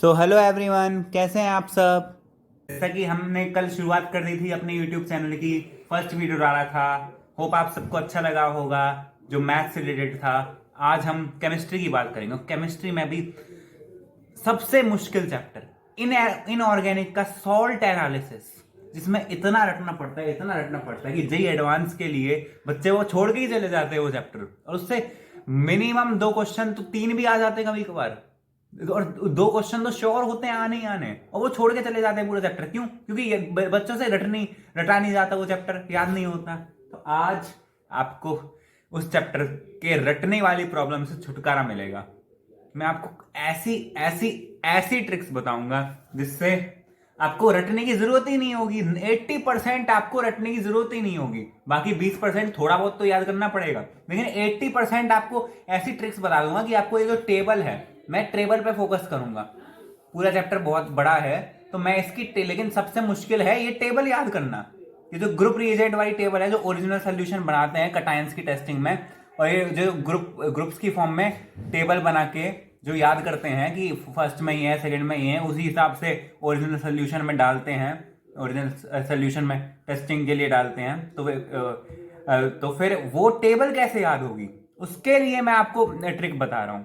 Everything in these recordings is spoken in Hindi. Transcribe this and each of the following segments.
सो हेलो एवरीवन, कैसे हैं आप सब। जैसा कि हमने कल शुरुआत कर दी थी अपने यूट्यूब चैनल की, फर्स्ट वीडियो डाला था। होप आप सबको अच्छा लगा होगा, जो मैथ से रिलेटेड था। आज हम केमिस्ट्री की बात करेंगे। केमिस्ट्री में भी सबसे मुश्किल चैप्टर इन इनऑर्गेनिक का सॉल्ट एनालिसिस, जिसमें इतना रटना पड़ता है कि जेई एडवांस के लिए बच्चे वो छोड़ के ही चले जाते हैं वो चैप्टर। और उससे मिनिमम 2 क्वेश्चन तो 3 भी आ जाते हैं कभी कभार, और 2 क्वेश्चन तो श्योर होते हैं आने ही आने, और वो छोड़ के चले जाते हैं पूरा चैप्टर। क्यों? क्योंकि ये बच्चों से रटा नहीं जाता, वो चैप्टर याद नहीं होता। तो आज आपको उस चैप्टर के रटने वाली प्रॉब्लम से छुटकारा मिलेगा। मैं आपको ऐसी ऐसी ऐसी ट्रिक्स बताऊंगा जिससे आपको रटने की जरूरत ही नहीं होगी। 80% आपको रटने की जरूरत ही नहीं होगी, बाकी 20% थोड़ा बहुत तो याद करना पड़ेगा। लेकिन 80% आपको ऐसी ट्रिक्स बता दूंगा कि आपको ये जो टेबल है, मैं टेबल पे फोकस करूंगा। पूरा चैप्टर बहुत बड़ा है तो मैं लेकिन सबसे मुश्किल है ये टेबल याद करना। ये जो ग्रुप रिएजेंट वाली टेबल है, जो ओरिजिनल सोल्यूशन बनाते हैं कटायंस की टेस्टिंग में, और ये जो ग्रुप्स की फॉर्म में टेबल बना के जो याद करते हैं कि फर्स्ट में ये है, सेकंड में ये है, उसी हिसाब से ओरिजिनल सोल्यूशन में डालते हैं, ओरिजिनल सोल्यूशन में टेस्टिंग के लिए डालते हैं। तो फिर वो टेबल कैसे याद होगी, उसके लिए मैं आपको ट्रिक बता रहा हूं।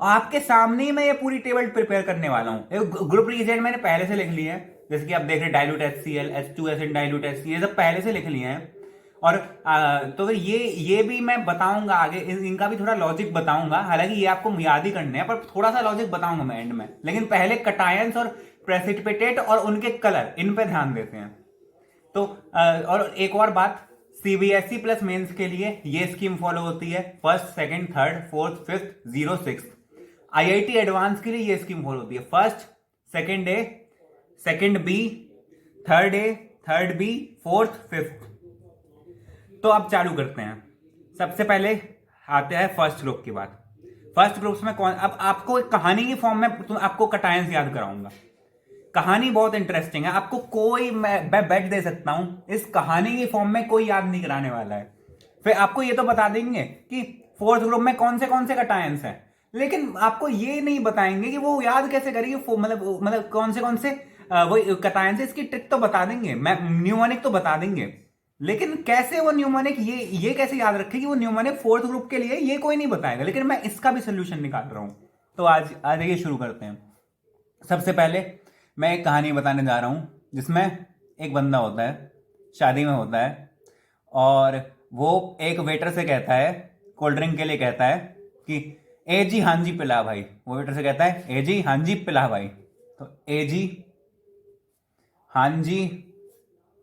आपके सामने ही मैं ये पूरी टेबल प्रिपेयर करने वाला हूं। ग्रुप रिएजेंट मैंने पहले से लिख लिए हैं, जैसे कि आप देख रहे हैं dilute HCl, H2SN dilute HCl, ये सब पहले से लिख लिए हैं। और तो फिर ये भी मैं बताऊंगा आगे, इनका भी थोड़ा लॉजिक बताऊंगा। हालांकि ये आपको याद ही करने हैं, पर थोड़ा सा लॉजिक बताऊंगा मैं एंड में। लेकिन पहले कटायंस और प्रेसिपिटेट और उनके कलर, इन पे ध्यान देते हैं। तो और एक और बात, सीबीएसई प्लस मेंस के लिए ये स्कीम फॉलो होती है। First, second, third, fourth, fifth, 0, 6। IIT advance के लिए ये स्कीम फॉलो होती है। First, second A, second B, third B, fourth, fifth. तो अब चालू करते हैं। सबसे पहले आते हैं फर्स्ट ग्रुप की बात। फर्स्ट ग्रुप्स में कौन, अब आपको एक कहानी की फॉर्म में आपको कटायंस याद कराऊंगा। कहानी बहुत इंटरेस्टिंग है। आपको कोई, मैं बेट दे सकता हूं, इस कहानी की फॉर्म में कोई याद नहीं कराने वाला है। फिर आपको ये तो बता देंगे कि फोर्थ ग्रुप में कौन से कटायंस हैं, लेकिन आपको ये नहीं बताएंगे कि वो याद कैसे करेगी। मतलब कौन से वो कटायंस है, इसकी ट्रिक तो बता देंगे, मैं न्यूमोनिक तो बता देंगे, लेकिन कैसे वो न्यूमोनिक, ये कैसे याद रखे कि वो न्यूमोनिक फोर्थ ग्रुप के लिए, ये कोई नहीं बताएगा। लेकिन मैं इसका भी सोल्यूशन निकाल रहा हूं। तो आज आज ये शुरू करते हैं। सबसे पहले मैं एक कहानी बताने जा रहा हूं, जिसमें एक बंदा होता है, शादी में होता है, और वो एक वेटर से कहता है, कोल्ड ड्रिंक के लिए कहता है कि ए जी हाँ जी पिला भाई। वो वेटर से कहता है ए जी हाँ जी पिला भाई। तो ए जी हाँ जी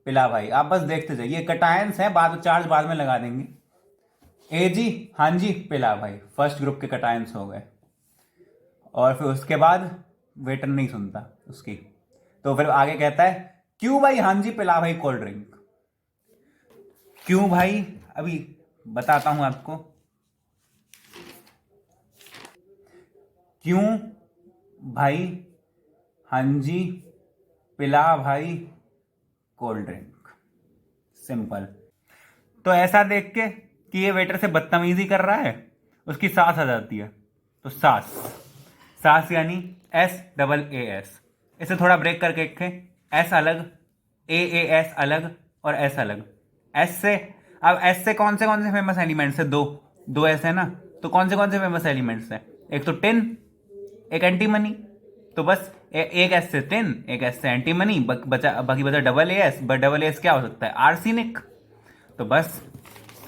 पिला भाई, आप बस देखते जाइए, कटायंस है, बाद चार्ज बाद में लगा देंगे। ए जी हाँ जी पिला भाई, फर्स्ट ग्रुप के कटायंस हो गए। और फिर उसके बाद वेटर नहीं सुनता उसकी, तो फिर आगे कहता है क्यों भाई हाँ जी पिला भाई कोल्ड ड्रिंक। क्यों भाई, अभी बताता हूं आपको। क्यों भाई हाँ जी पिला भाई कोल्ड ड्रिंक, सिंपल। तो ऐसा देख के कि ये वेटर से बदतमीजी कर रहा है, उसकी सास आ जाती है। तो सास, सास यानी SAAS। इसे थोड़ा ब्रेक करके देखें, एस अलग, AAS अलग, और एस अलग। एस से, अब एस से कौन से फेमस एलिमेंट्स है? दो एस है ना। तो कौन से फेमस एलिमेंट्स है? एक तो टिन, एक एंटीमनी। तो बस एक एस से टिन, एक एस से एंटीमनी, बाकी बचा डबल एस। डबल एस क्या हो सकता है? आर्सेनिक। तो बस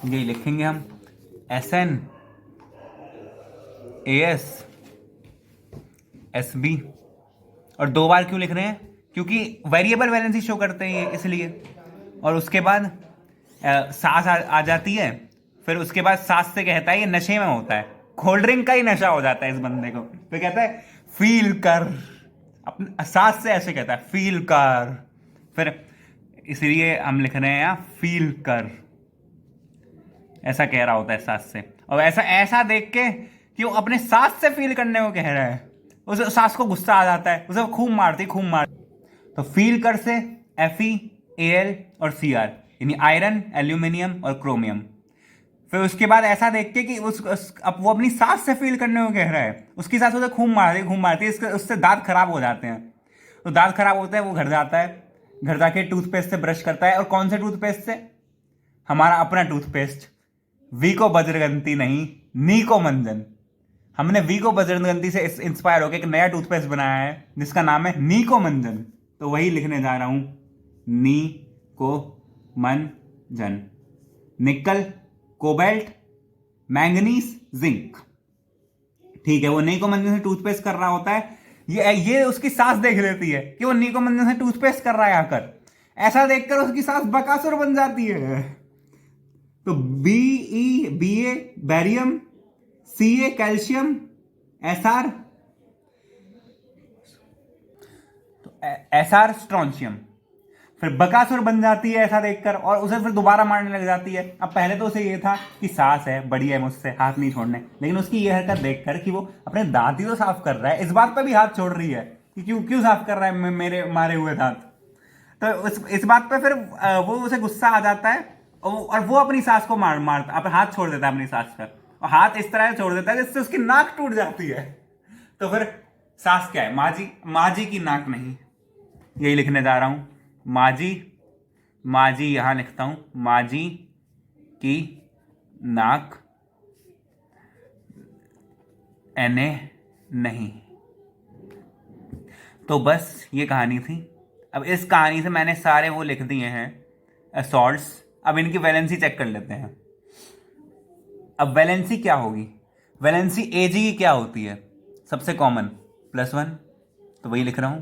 यही लिखेंगे हम, SNAS, SB। और 2 बार क्यों लिख रहे हैं? क्योंकि वेरिएबल वैलेंसी शो करते हैं ये, इसलिए। और उसके बाद सास आ जाती है। फिर उसके बाद सास से कहता है, ये नशे में होता है, कोल्ड ड्रिंक का ही नशा हो जाता है इस बंदे को। तो कहता है फील कर, अपने सास से ऐसे कहता है फील कर। फिर इसलिए हम लिख रहे हैं यहाँ फील कर, ऐसा कह रहा होता है सास से। और ऐसा देख के कि वो अपने सास से फील करने को कह रहा है, उस सास को गुस्सा आ जाता है, उसे खूब मारती। तो फील कर से FeAl और Cr, यानी आयरन, एल्यूमिनियम और क्रोमियम। फिर उसके बाद ऐसा देख के कि अब वो अपनी सास से फील करने को कह रहा है, उसकी सास उसे खूब मारती है, उससे दांत खराब हो जाते हैं। तो दांत खराब होते हैं, वो घर जाता है, घर जाके टूथपेस्ट से ब्रश करता है। और कौन से टूथपेस्ट से? हमारा अपना टूथपेस्ट, वीको बजरगंती नहीं, नीको मंजन। हमने वीको बजरगंती से इंस्पायर होकर एक नया टूथपेस्ट बनाया है जिसका नाम है नीको मंजन। तो वही लिखने जा रहा हूं, नी को मंजन। निकल, कोबाल्ट, मैंगनीज, जिंक। ठीक है, वो नीको मंजन से टूथपेस्ट कर रहा होता है। ये उसकी सास देख लेती है कि वो नीको मंजन से टूथपेस्ट कर रहा है आकर। ऐसा देखकर उसकी सास बकासुर बन जाती है। तो B A barium, C A calcium, S R strontium. फिर बकासुर बन जाती है ऐसा देखकर, और उसे फिर दोबारा मारने लग जाती है। अब पहले तो उसे ये था कि सास है, बड़ी है, मुझसे हाथ नहीं छोड़ने, लेकिन उसकी ये हरकत देखकर कि वो अपने दांत ही तो साफ कर रहा है, इस बात पर भी हाथ छोड़ रही है कि क्यों क्यों साफ कर रहा है मेरे मारे हुए दांत। तो इस बात पे फिर वो उसे गुस्सा आ जाता है, और वो अपनी सास को मारता, अपना हाथ छोड़ देता है अपनी सास पर, और हाथ इस तरह से छोड़ देता है जिससे उसकी नाक टूट जाती है। तो फिर सास क्या है? माजी की नाक नहीं, यही लिखने जा रहा हूं, माजी यहां लिखता हूं, माजी की नाक एने नहीं। तो बस ये कहानी थी। अब इस कहानी से मैंने सारे वो लिख दिए हैं असॉल्ट्स। अब इनकी वैलेंसी चेक कर लेते हैं। अब वैलेंसी क्या होगी? वैलेंसी एजी की क्या होती है? सबसे कॉमन +1, तो वही लिख रहा हूं।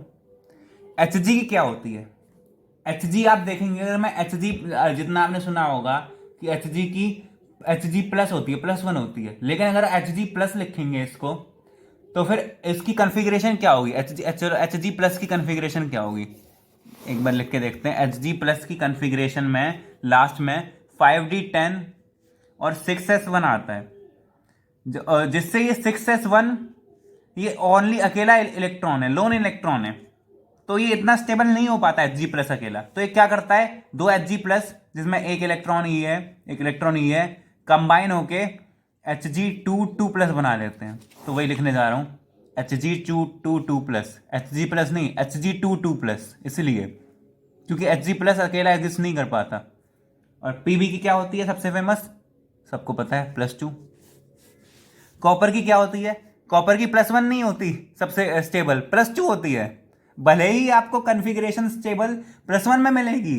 एच जी की क्या होती है? एच जी आप देखेंगे, अगर मैं एच जी, जितना आपने सुना होगा कि एच जी प्लस होती है, +1 होती है, लेकिन अगर एच जी प्लस लिखेंगे इसको, तो फिर इसकी कन्फिग्रेशन क्या होगी? एच जी प्लस की कन्फिग्रेशन क्या होगी? एक बार लिख के देखते हैं। एच जी प्लस की कन्फिग्रेशन में लास्ट में 5D10 और 6S1 आता है, जिससे ये 6S1 ये ओनली अकेला इलेक्ट्रॉन है, लोन इलेक्ट्रॉन है, तो ये इतना स्टेबल नहीं हो पाता Hg प्लस अकेला। तो ये क्या करता है, 2 Hg प्लस जिसमें एक इलेक्ट्रॉन ही है, कंबाइन होके Hg2 प्लस बना लेते हैं। तो वही लिखने जा रहा हूं, Hg2 प्लस, Hg प्लस नहीं, Hg2 प्लस, इसलिए क्योंकि Hg प्लस अकेला एग्जिस्ट नहीं कर पाता। और Pb की क्या होती है सबसे फेमस? सबको पता है, +2। कॉपर की क्या होती है? कॉपर की +1 नहीं होती सबसे स्टेबल, +2 होती है। भले ही आपको कन्फिग्रेशन स्टेबल +1 में मिलेगी,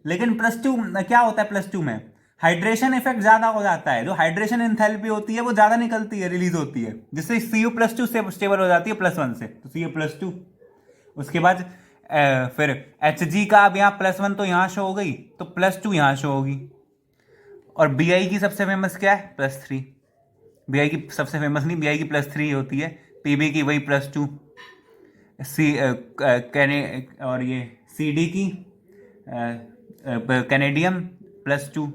लेकिन +2 क्या होता है? +2 में हाइड्रेशन इफेक्ट ज्यादा हो जाता है, जो हाइड्रेशन एंथैल्पी होती है वो ज्यादा निकलती है, रिलीज होती है, जिससे Cu+2 से स्टेबल हो जाती है +1 से, तो Cu+2। उसके बाद फिर Hg का अब यहाँ +1 तो यहाँ शो हो गई, तो +2 यहाँ शो होगी। और Bi की सबसे फेमस क्या है? +3। Bi की सबसे फेमस नहीं, Bi की +3 होती है। Pb की वही +2। और ये CD की कैनेडियम +2।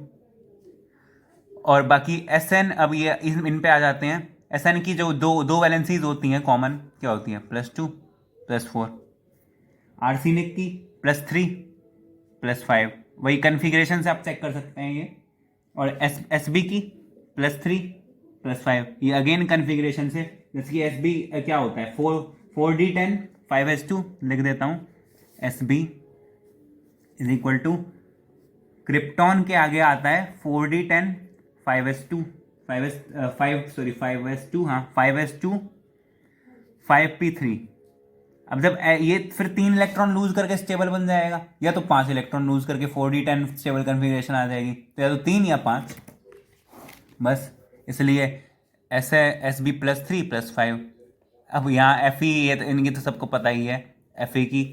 और बाकी SN, अब ये इन पे आ जाते हैं। SN की जो दो वैलेंसीज होती हैं कॉमन, क्या होती हैं? +2 +4। आर्सेनिक की +3 +5, वही कन्फिग्रेशन से आप चेक कर सकते हैं ये। और SB की +3 +5, ये अगेन कन्फिग्रेशन से, जैसे कि SB क्या होता है, 4D10 5S2 लिख देता हूं। SB is equal to, krypton के आगे आता है 4D10 5S2 5S2, हाँ 5S2 5P3। अब जब ये फिर 3 इलेक्ट्रॉन लूज करके स्टेबल बन जाएगा, या तो 5 इलेक्ट्रॉन लूज करके 4D10 स्टेबल कन्फिग्रेशन आ जाएगी, तो या तो 3 या 5, बस। इसलिए ऐसे SB +3 +5। अब यहाँ Fe, ये तो इनकी तो सबको पता ही है, Fe की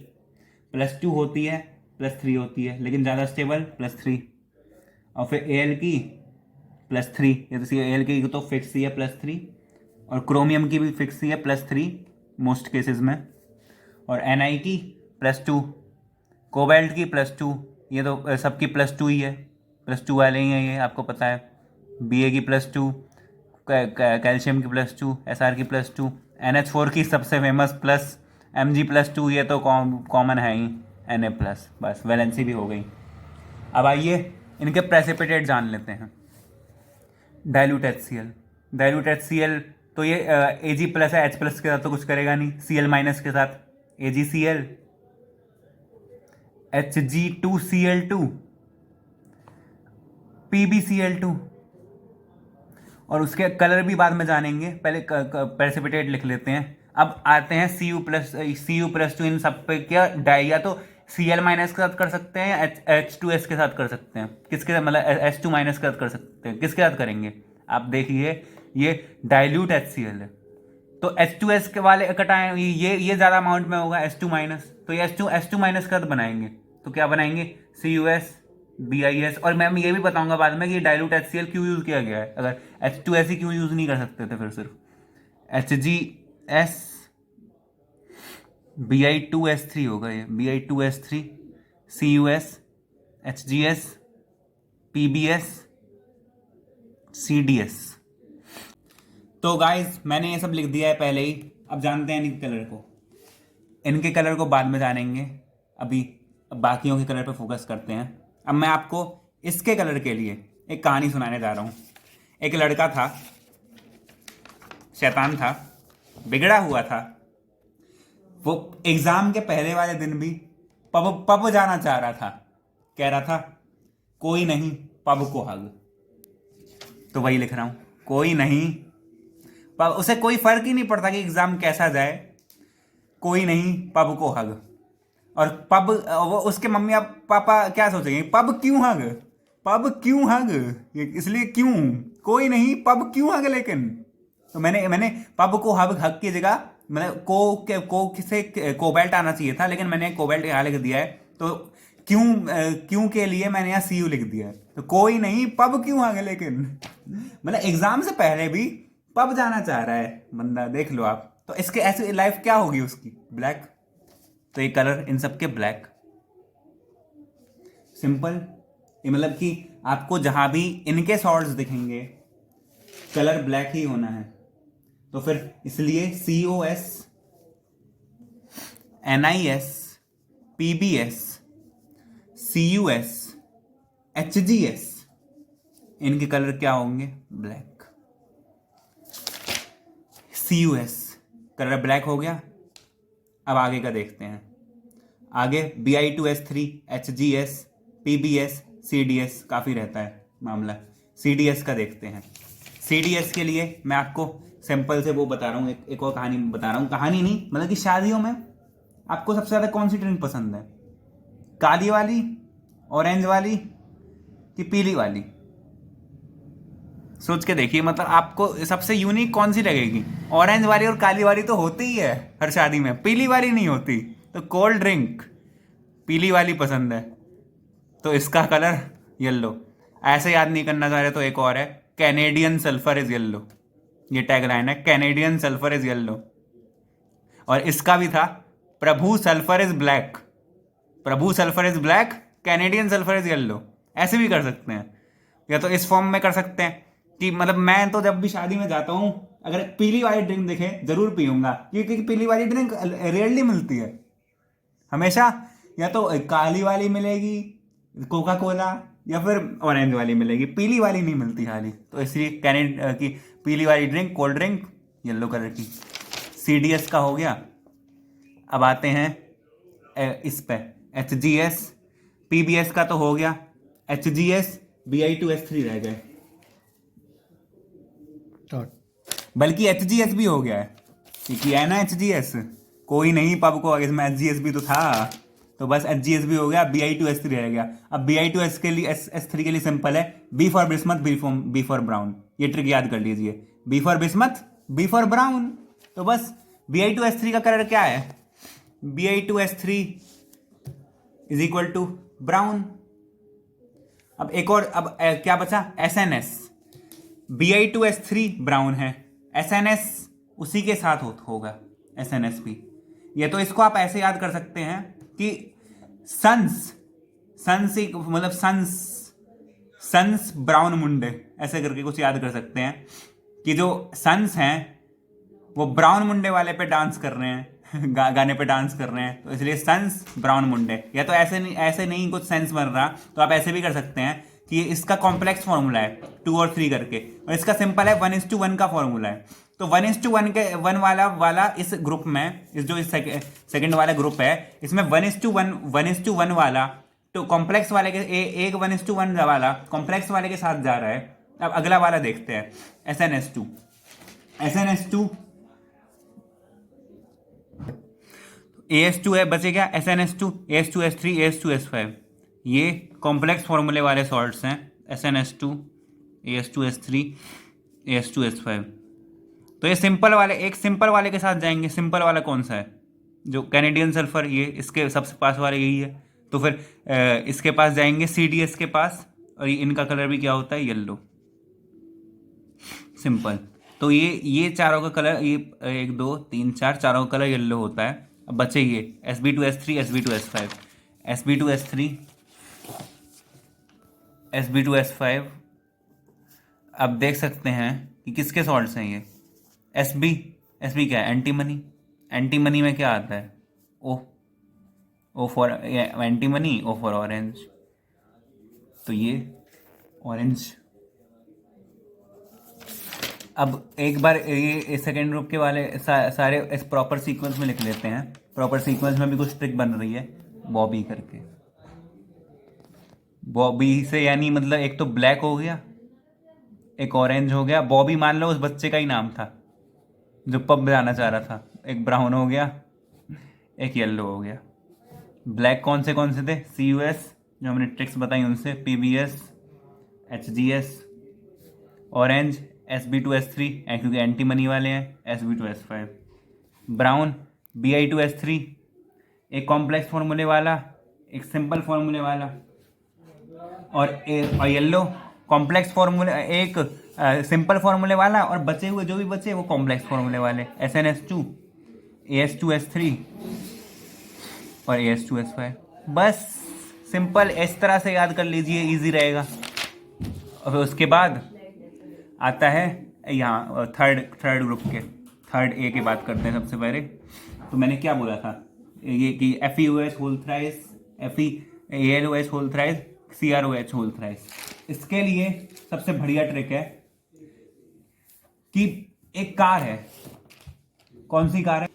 +2 होती है, +3 होती है, लेकिन ज़्यादा स्टेबल +3। और फिर Al की +3, ये तो Al की तो फिक्स ही है +3, और क्रोमियम की भी फिक्स ही है +3 मोस्ट केसेस में। और Ni की +2, कोबाल्ट की +2, ये तो सबकी +2 ही है, +2 वाले ही हैं ये, आपको पता है। Ba की +2, कैल्शियम की +2, Sr की +2, NH4 की सबसे फेमस प्लस, Mg+2, ये तो कॉमन है ही, Na+, बस वैलेंसी भी हो गई। अब आइए इनके प्रेसिपिटेट जान लेते हैं। Dilute HCl। डाइल्यूट HCl तो ये Ag प्लस है, H प्लस के साथ तो कुछ करेगा नहीं, Cl माइनस के साथ AgCl, Hg2Cl2, PbCl2। और उसके कलर भी बाद में जानेंगे, पहले प्रेसिपिटेट लिख लेते हैं। अब आते हैं Cu+2, इन सब पे क्या या तो Cl माइनस के साथ कर सकते हैं या H2S के साथ कर सकते हैं। किसके साथ, मतलब H2 माइनस के साथ कर सकते हैं। किसके साथ करेंगे आप देखिए, ये डाइल्यूट HCl है तो H2S के वाले कटाएं, ये ज़्यादा अमाउंट में होगा H2 माइनस, तो ये H2 माइनस का बनाएंगे तो क्या बनाएंगे CuS BiS। और मैं ये भी बताऊंगा बाद में कि डाइल्यूट HCl क्यों यूज़ किया गया है, अगर H2S ही क्यों यूज़ नहीं कर सकते थे फिर सिर्फ HgS Bi2S3 होगा, ये Bi2S3 CuS HgS PbS CdS। तो गाइज मैंने ये सब लिख दिया है पहले ही। अब जानते हैं इनके कलर को, इनके कलर को बाद में जानेंगे, अभी बाकियों के कलर पे फोकस करते हैं। अब मैं आपको इसके कलर के लिए एक कहानी सुनाने जा रहा हूँ। एक लड़का था, शैतान था, बिगड़ा हुआ था। वो एग्जाम के पहले वाले दिन भी पब जाना चाह रहा था। कह रहा था कोई नहीं पब को हग। तो वही लिख रहा हूँ, कोई नहीं पब, उसे कोई फर्क ही नहीं पड़ता कि एग्जाम कैसा जाए, कोई नहीं पब को हग। और पब, वो उसके मम्मी पापा क्या सोचेंगे, पब क्यों हग, पब क्यों हग, इसलिए क्यों, कोई नहीं पब क्यों हग। लेकिन तो मैंने पब को हग की जगह मतलब को से कोबैल्ट आना चाहिए था, लेकिन मैंने कोबैल्ट यहाँ लिख दिया है। तो क्यों के लिए मैंने यहाँ CU लिख दिया है। तो कोई नहीं पब क्यों हग, लेकिन मतलब एग्जाम से पहले भी पब जाना चाह रहा है बंदा, देख लो आप। तो इसके ऐसी लाइफ क्या होगी उसकी, ब्लैक। तो ये कलर इन सबके ब्लैक, सिंपल। ये मतलब कि आपको जहां भी इनके शॉर्ट्स दिखेंगे कलर ब्लैक ही होना है। तो फिर इसलिए COS NIS PBS CUS HGS, इनके कलर क्या होंगे, ब्लैक। CUS कलर ब्लैक हो गया। अब आगे का देखते हैं। आगे Bi2S3 HGS PBS CDS, काफ़ी रहता है मामला। CDS का देखते हैं। CDS के लिए मैं आपको सिंपल से वो बता रहा हूँ, एक और कहानी बता रहा हूँ। कहानी नहीं, मतलब कि शादियों में आपको सबसे ज़्यादा कौन सी ड्रिंक पसंद है, काली वाली, ऑरेंज वाली कि पीली वाली। सोच के देखिए, मतलब आपको सबसे यूनिक कौन सी लगेगी। ऑरेंज वाली और काली वाली तो होती ही है हर शादी में, पीली वाली नहीं होती। तो कोल्ड ड्रिंक पीली वाली पसंद है, तो इसका कलर येलो। ऐसे याद नहीं करना चाह रहे तो एक और है, कैनेडियन सल्फर इज येलो। ये टैग लाइन है, कैनेडियन सल्फर इज येलो। और इसका भी था, Prabhu sulphur is black, Prabhu sulphur is black, Canadian sulphur is yellow. ऐसे भी कर सकते हैं, या तो इस फॉर्म में कर सकते हैं कि मतलब मैं तो जब भी शादी में जाता हूँ अगर पीली वाली ड्रिंक दिखे जरूर पीऊंगा, क्योंकि पीली वाली ड्रिंक रेयरली मिलती है। हमेशा या तो काली वाली मिलेगी कोका कोला, या फिर ऑरेंज वाली मिलेगी, पीली वाली नहीं मिलती हाली। तो इसलिए की पीली वाली drink, cold drink yellow colour की। CDS का हो गया। अब आते हैं इस पे HGS PBS का तो हो गया, HGS Bi2S3 रह गए, बल्कि HGS भी हो गया है, क्योंकि है ना HGS, कोई नहीं पब को, इसमें HGS भी तो था, तो बस HGS भी हो गया, Bi2S3 रह गया। अब Bi2S के लिए S3 के लिए सिंपल है, B for bismuth B for brown. ये ट्रिक याद कर लीजिए, B for bismuth B for brown. तो बस Bi2S3 का कलर क्या है, Bi2S3 is equal to brown. अब एक और, अब क्या बचा, SNS। Bi2S3 ब्राउन है, SNS उसी के साथ होगा, SNS भी। ये तो इसको आप ऐसे याद कर सकते हैं कि सन्स मतलब सन्स ब्राउन मुंडे, ऐसे करके कुछ याद कर सकते हैं कि जो सन्स हैं वो ब्राउन मुंडे वाले पे डांस कर रहे हैं, गाने पे डांस कर रहे हैं, तो इसलिए सन्स ब्राउन मुंडे। या तो ऐसे नहीं कुछ सेंस बन रहा, तो आप ऐसे भी कर सकते हैं कि इसका कॉम्प्लेक्स फॉर्मूला है 2 और 3 करके, और इसका सिंपल है 1:1 का फॉर्मूला है। तो 1:1 वाला इस ग्रुप में, इस जो सेकंड वाला ग्रुप है, इसमें 1:1 वाला तो कॉम्प्लेक्स वाले के एक 1:1 वाला कॉम्प्लेक्स वाले के साथ जा रहा है। अब अगला वाला देखते हैं, SnS2 AS2 है, बचेगा SnS2 AS2S3 AS2S5। ये कॉम्प्लेक्स फॉर्मूले वाले सॉल्ट्स हैं, SnS2 AS2S3 AS2S5। तो ये सिंपल वाले, एक सिंपल वाले के साथ जाएंगे। सिंपल वाला कौन सा है? जो कैनेडियन सल्फर, ये इसके सबसे पास वाले यही है। तो फिर इसके पास जाएंगे CDS के पास, और ये इनका कलर भी क्या होता है? येलो। सिंपल। तो ये चारों का कलर, ये 1 2 3 4 चारों का कलर येलो होता है। अब बचे ये Sb2S3 Sb2S5 Sb2S3 Sb2S5। अब देख सकते हैं कि किसके सॉल्ट्स हैं ये। Sb क्या है? एंटीमनी में क्या आता है? O for antimony, O for orange. तो ये ऑरेंज। अब एक बार ये सेकेंड ग्रुप के वाले सारे इस प्रॉपर सीक्वेंस में लिख लेते हैं। प्रॉपर सीक्वेंस में भी कुछ ट्रिक बन रही है, बॉबी करके। बॉबी से यानी मतलब एक तो ब्लैक हो गया, एक ऑरेंज हो गया। बॉबी मान लो उस बच्चे का ही नाम था जो पब जाना चाह रहा था। एक ब्राउन हो गया, एक येलो हो गया। ब्लैक कौन से थे? CUS जो हमने ट्रिक्स बताई उनसे, PBS HGS। ऑरेंज Sb2S3 क्योंकि एंटी मनी वाले हैं, Sb2S5। ब्राउन Bi2S3, एक कॉम्प्लेक्स फॉर्मूले वाला, एक सिंपल फॉर्मूले वाला। और येलो कॉम्प्लेक्स फॉर्मूले, एक सिंपल फॉर्मूले वाला, और बचे हुए जो भी बचे वो कॉम्प्लेक्स फॉर्मूले वाले, SnS2 AS2S3 और AS2S5। बस सिंपल, इस तरह से याद कर लीजिए, इजी रहेगा। और उसके बाद आता है यहाँ थर्ड ग्रुप के, थर्ड A की बात करते हैं सबसे पहले। तो मैंने क्या बोला था ये कि FeOH whole thrice, FeAlOH whole thrice, CrOH whole thrice. इसके लिए सबसे बढ़िया ट्रिक है कि एक कार है। कौन सी कार है?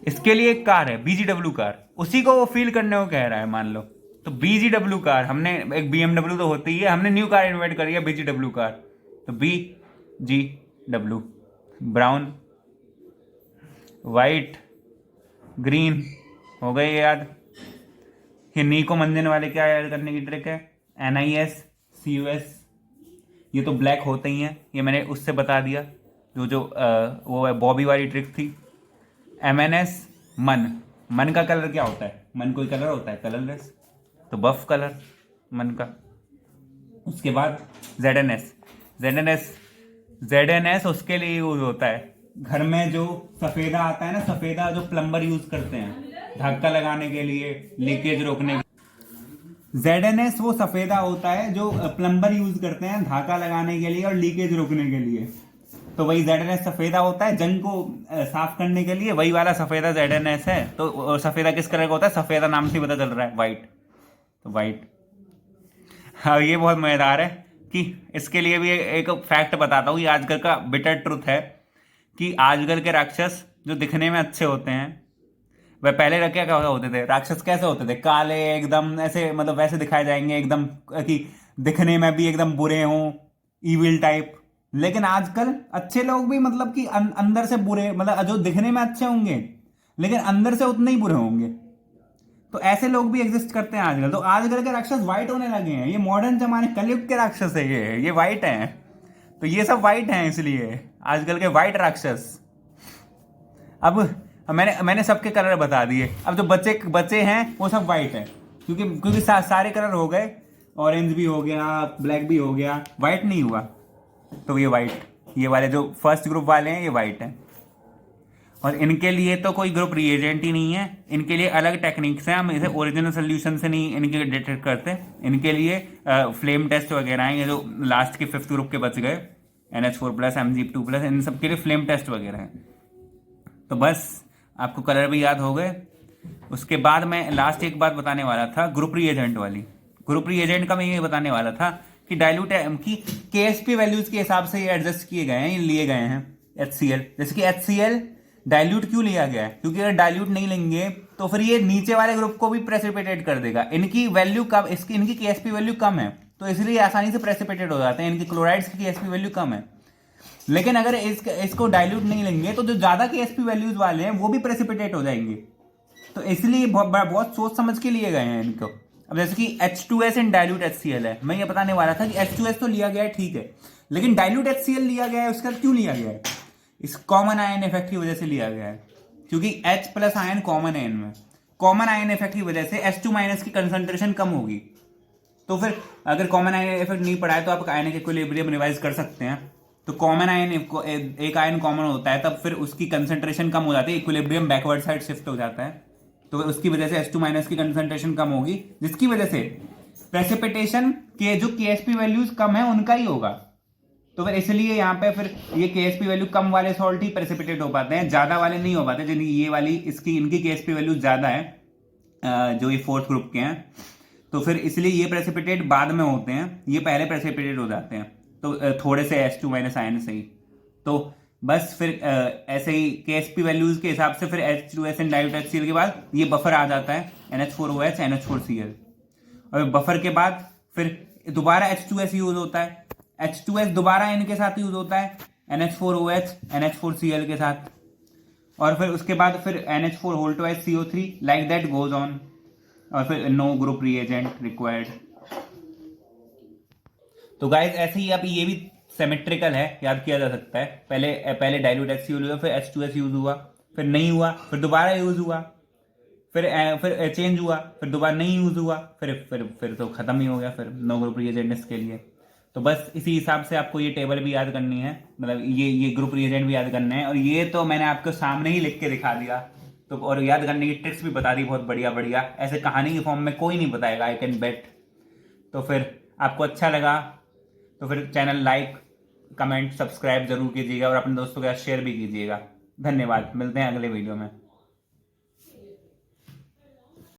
इसके लिए एक कार है, BGW कार। उसी को वो फील करने को कह रहा है, मान लो। तो BGW कार, हमने एक BMW तो होती ही है, हमने न्यू कार इन्वेंट करी है, BGW कार। तो BGW, ब्राउन, वाइट, ग्रीन हो गए याद। ये नीको मंजन वाले क्या याद करने की ट्रिक है? NIS CUS। ये तो ब्लैक होते ही हैं, ये मैंने उससे बता दिया। जो वो है बॉबी वाली ट्रिक थी। MNS मन का कलर क्या होता है? मन कोई कलर होता है कलरलेस, तो बफ कलर मन का। उसके बाद ZNS उसके लिए यूज होता है। घर में जो सफेदा आता है ना, सफेदा जो प्लम्बर यूज करते हैं धक्का लगाने के लिए, लीकेज रोकने के। ZNS वो सफेदा होता है जो प्लम्बर यूज करते हैं धागा लगाने के लिए और लीकेज रोकने के लिए। तो वही ZNS सफेदा होता है, जंग को साफ करने के लिए, वही वाला सफेदा ZNS है। तो सफेदा किस कलर का होता है? सफेदा नाम से पता चल रहा है, वाइट। तो वाइट। हाँ, ये बहुत मजेदार है कि इसके लिए भी एक फैक्ट बताता हूँ। ये आजकल का बिटर ट्रुथ है कि आजकल के राक्षस जो दिखने में अच्छे होते हैं, वह पहले क्या होते थे? राक्षस कैसे होते थे? काले एकदम, ऐसे मतलब वैसे दिखाए जाएंगे एकदम कि दिखने में भी एकदम बुरे हों, इविल टाइप। लेकिन आजकल अच्छे लोग भी मतलब कि अंदर से बुरे, मतलब जो दिखने में अच्छे होंगे लेकिन अंदर से उतने ही बुरे होंगे। तो ऐसे लोग भी एग्जिस्ट करते हैं आजकल। तो आजकल के राक्षस वाइट होने लगे हैं। ये मॉडर्न जमाने कलयुग के राक्षस है, ये वाइट हैं। तो ये सब वाइट हैं, इसलिए आजकल के वाइट राक्षस। अब मैंने सबके कलर बता दिए। अब जो बचे हैं वो सब वाइट है, क्योंकि सारे कलर हो गए। ऑरेंज भी हो गया, ब्लैक भी हो गया, वाइट नहीं हुआ। तो ये वाइट, ये वाले जो फर्स्ट ग्रुप वाले हैं ये वाइट हैं। और इनके लिए तो कोई ग्रुप रिएजेंट ही नहीं है, इनके लिए अलग टेक्निक्स हैं। हम इसे ओरिजिनल सोल्यूशन से नहीं इनके डिटेक्ट करते। इनके लिए फ्लेम टेस्ट वगैरह हैं। ये जो लास्ट के 5th ग्रुप के बच गए, NH4+, Mg2+, इन सब के लिए फ्लेम टेस्ट वगैरह हैं। तो बस आपको कलर भी याद हो गए। उसके बाद मैं लास्ट एक बात बताने वाला था, ग्रुप रिएजेंट वाली। ग्रुप रिएजेंट का मैं ये बताने वाला था कि डाइल्यूट की केएसपी वैल्यूज के हिसाब से ये एडजस्ट किए गए हैं, ये लिए गए हैं HCl। जैसे कि HCl डाइल्यूट क्यों लिया गया है, क्योंकि अगर डाइल्यूट नहीं लेंगे तो फिर ये नीचे वाले ग्रुप को भी प्रेसिपिटेट कर देगा। इनकी वैल्यू कम, इसकी इनकी केएसपी वैल्यू कम है, तो इसलिए आसानी से प्रेसिपिटेट हो जाते हैं। इनकी क्लोराइड्स की केएसपी वैल्यू कम है। लेकिन अगर इसको डाइल्यूट नहीं लेंगे तो जो ज्यादा केएसपी वैल्यूज वाले हैं वो भी प्रेसिपिटेट हो जाएंगे। तो इसलिए बहुत सोच समझ के लिए गए हैं इनको। अब जैसे कि H2S एंड डाइल्यूट HCl है, मैं ये बताने वाला था कि H2S तो लिया गया है, ठीक है, लेकिन डाइल्यूट HCl लिया गया है, उसका क्यों लिया गया है? इस कॉमन आयन इफेक्ट की वजह से लिया गया है, क्योंकि H प्लस आयन कॉमन है इनमें। कॉमन आयन इफेक्ट की वजह से H2 माइनस की कंसंट्रेशन कम होगी। तो फिर अगर कॉमन आयन इफेक्ट नहीं पड़ा है तो आप आयनिक इक्विलिब्रियम रिवाइज कर सकते हैं। तो कॉमन आयन, एक आयन कॉमन होता है तब फिर उसकी कंसंट्रेशन कम हो जाती है, इक्विलिब्रियम बैकवर्ड साइड शिफ्ट हो जाता है, तो उसकी वजह से H2 माइनस की कंसंट्रेशन कम होगी, जिसकी वजह से प्रेसिपिटेशन के जो केएसपी वैल्यूज कम है उनका ही होगा। तो फिर इसलिए यहाँ पे फिर ये केएसपी वैल्यू कम वाले सॉल्ट ही प्रेसिपिटेट हो पाते हैं, ज्यादा वाले नहीं हो पाते। जिनकी ये वाली इनकी केएसपी वैल्यू ज्यादा है, जो ये फोर्थ ग्रुप के हैं, तो फिर इसलिए ये प्रेसिपिटेट बाद में होते हैं, ये पहले प्रेसिपिटेट हो जाते हैं, तो थोड़े से H2 माइनस आयन से ही। तो बस फिर ऐसे ही केएसपी वैल्यूज के हिसाब से फिर H2S एंड डाइल्यूट HCl के बाद ये बफर आ जाता है NH4OH NH4Cl। और बफर के बाद फिर दोबारा H2S यूज होता है, H2S दोबारा इनके साथ यूज होता है NH4OH NH4Cl के साथ, और फिर उसके बाद फिर NH4 whole twice CO3, like that goes on, और फिर नो ग्रुप रिएजेंट रिक्वायर्ड। तो गाइस ऐसे ही आप ये भी सिमेट्रिकल है, याद किया जा सकता है। पहले डाइल्यूट HCl हुआ, फिर H2S यूज हुआ, फिर नहीं हुआ, फिर दोबारा यूज हुआ, फिर चेंज हुआ, फिर दोबारा नहीं यूज हुआ, फिर तो खत्म ही हो गया फिर नो ग्रुप रिएजेंट के लिए। तो बस इसी हिसाब से आपको ये टेबल भी याद करनी है, मतलब ये ग्रुप रिएजेंट भी याद करना है। और ये तो मैंने आपको सामने ही लिख के दिखा दिया, तो और याद करने की ट्रिक्स भी बता दी बहुत बढ़िया बढ़िया। ऐसे कहानी के फॉर्म में कोई नहीं बताएगा, आई कैन बेट। तो फिर आपको अच्छा लगा तो फिर चैनल लाइक कमेंट सब्सक्राइब जरूर कीजिएगा और अपने दोस्तों के साथ शेयर भी कीजिएगा। धन्यवाद, मिलते हैं अगले वीडियो में।